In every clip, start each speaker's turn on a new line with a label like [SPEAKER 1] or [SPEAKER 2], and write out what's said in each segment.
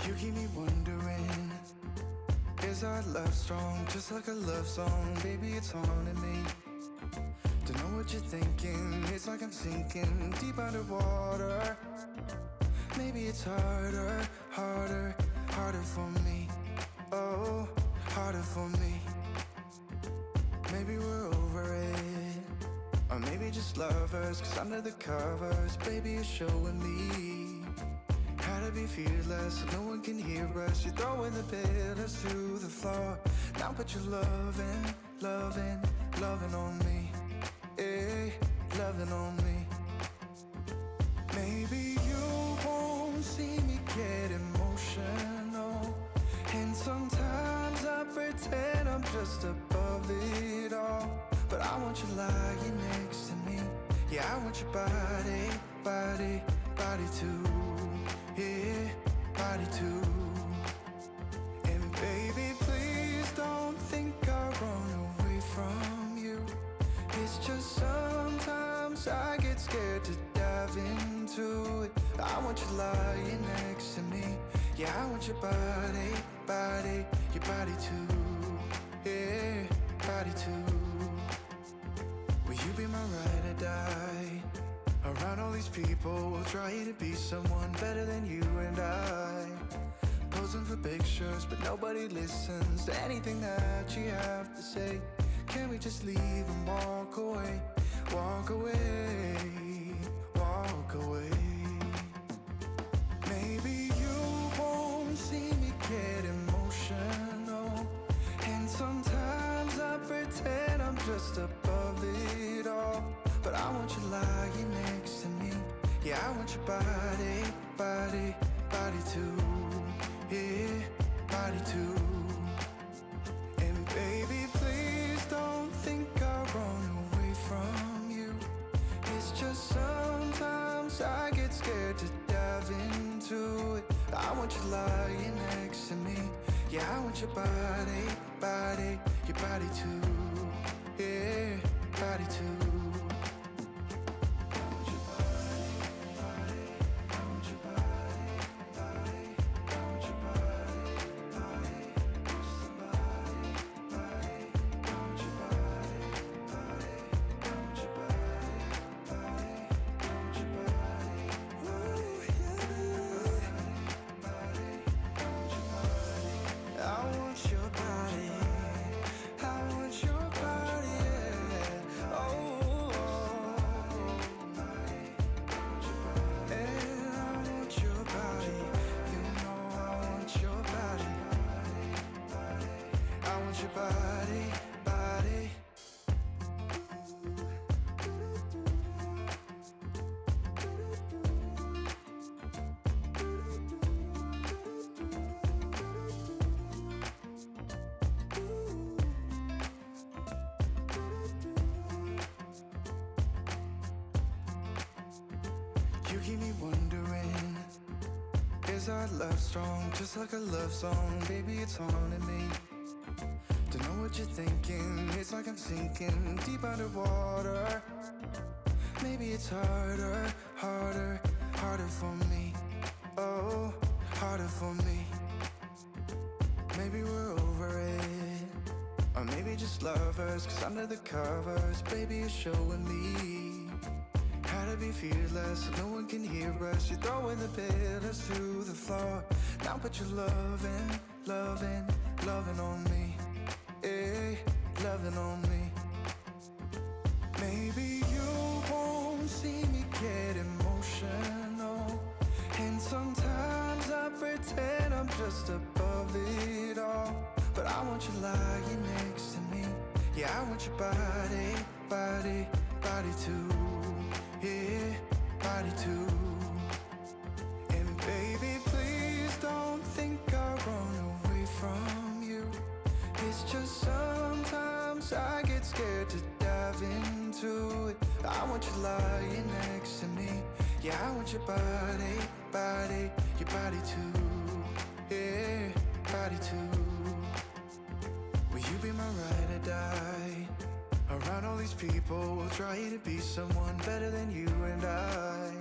[SPEAKER 1] You keep me wondering, is our love strong? Just like a love song, baby, it's haunting me. Don't know what you're thinking, it's like I'm sinking deep underwater. Maybe it's harder, harder, harder for me. Oh, harder for me. Maybe we're over it, or maybe just lovers, cause under the covers, baby, you're showing me how to be fearless, so no one can hear us. You're throwing the pillars to the floor. Now put your loving, loving, loving on me. Yeah, loving on me. Maybe you won't see me get emotional, and sometimes I pretend I'm just above it all. But I want you lying next to me. Yeah, I want your body, body, body too. Yeah, body too. And baby, please don't think I run away from you. It's just sometimes I get scared to dive into it. I want you lying next to me. Yeah, I want your body, body, your body too. Yeah, body too. Will you be my ride or die? Around all these people, trying to be someone better than you and I. Posing for pictures, but nobody listens to anything that you have to say. Can we just leave and walk away? Walk away, walk away. Maybe you won't see me get emotional, and sometimes I pretend I'm just above it all. But I want you lying next to me. Yeah, I want your body, body, body too. Yeah, body too. And baby, please don't think I run away from you. It's just sometimes I get scared to dive into it. I want you lying next to me. Yeah, I want your body, body, your body too. Yeah, body too. You keep me wondering, is our love strong? Just like a love song, baby, it's haunting me. Don't know what you're thinking, it's like I'm sinking deep underwater. Maybe it's harder, harder, harder for me. Oh, harder for me. Maybe we're over it, or maybe just lovers, cause under the covers, baby, you're showing me how to be fearless, so no one can hear us. You're throwing the pillars to the floor. Now put your loving, loving, loving on me. Yeah, loving on me. Maybe you won't see me get emotional, and sometimes I pretend I'm just above it all. But I want you lying next to me. Yeah, I want your body, body, body too. Yeah, body too. And baby, please don't think I run away from you. It's just sometimes I get scared to dive into it. I want you lying next to me. Yeah, I want your body, body, your body too. Yeah, body too. Will you be my ride or die? Around all these people, trying to be someone better than you and I.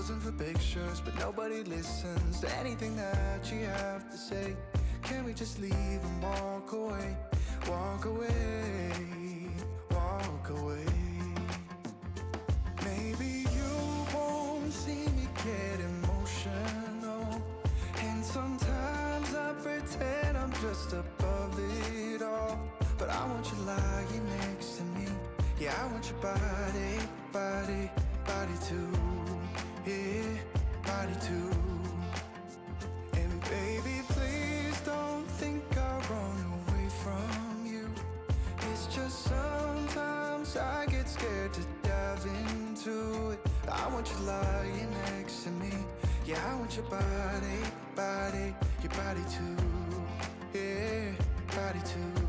[SPEAKER 1] Posing for pictures, but nobody listens to anything that you have to say. Can we just leave and walk away? Walk away, walk away. Maybe you won't see me get emotional, and sometimes I pretend I'm just above it all. But I want you lying next to me. Yeah, I want your body, body, body too. Yeah, body too. And baby, please don't think I'll run away from you. It's just sometimes I get scared to dive into it. I want you lying next to me. Yeah, I want your body, body, your body too. Yeah, body too.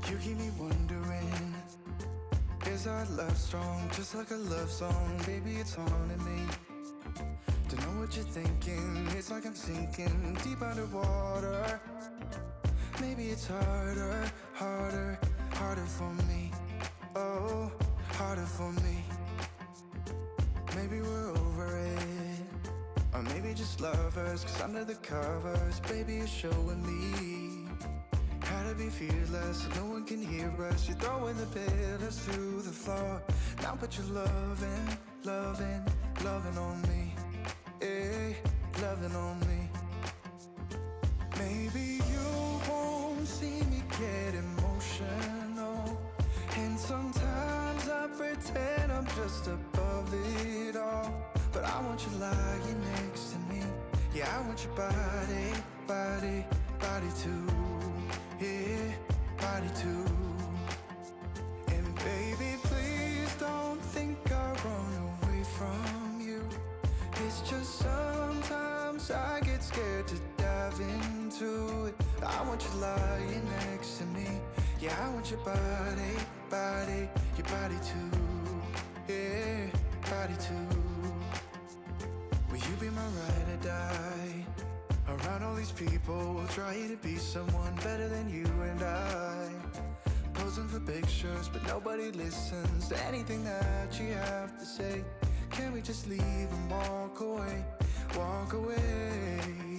[SPEAKER 1] You keep me wondering, is our love strong? Just like a love song, baby, it's haunting me. Don't know what you're thinking, it's like I'm sinking deep underwater. Maybe it's harder, harder, harder for me. Oh, harder for me. Maybe we're over it, or maybe just lovers, 'cause under the covers, baby, you're showing me how to be fearless so no one can hear us. You're throwing the pillars through the floor. Now put your loving, loving, loving on me. Eh, loving on me. Maybe you won't see me get emotional, and sometimes I pretend I'm just above it all. But I want you lying next to me. Yeah, I want your body, body, body too. Yeah, body too. And baby, please don't think I'll run away from you. It's just sometimes I get scared to dive into it. I want you lying next to me. Yeah, I want your body, body, your body too. Yeah, body too. Will you be my ride or die? Around all these people, trying to be someone better than you and I. Posing for pictures, but nobody listens to anything that you have to say. Can we just leave and walk away, walk away?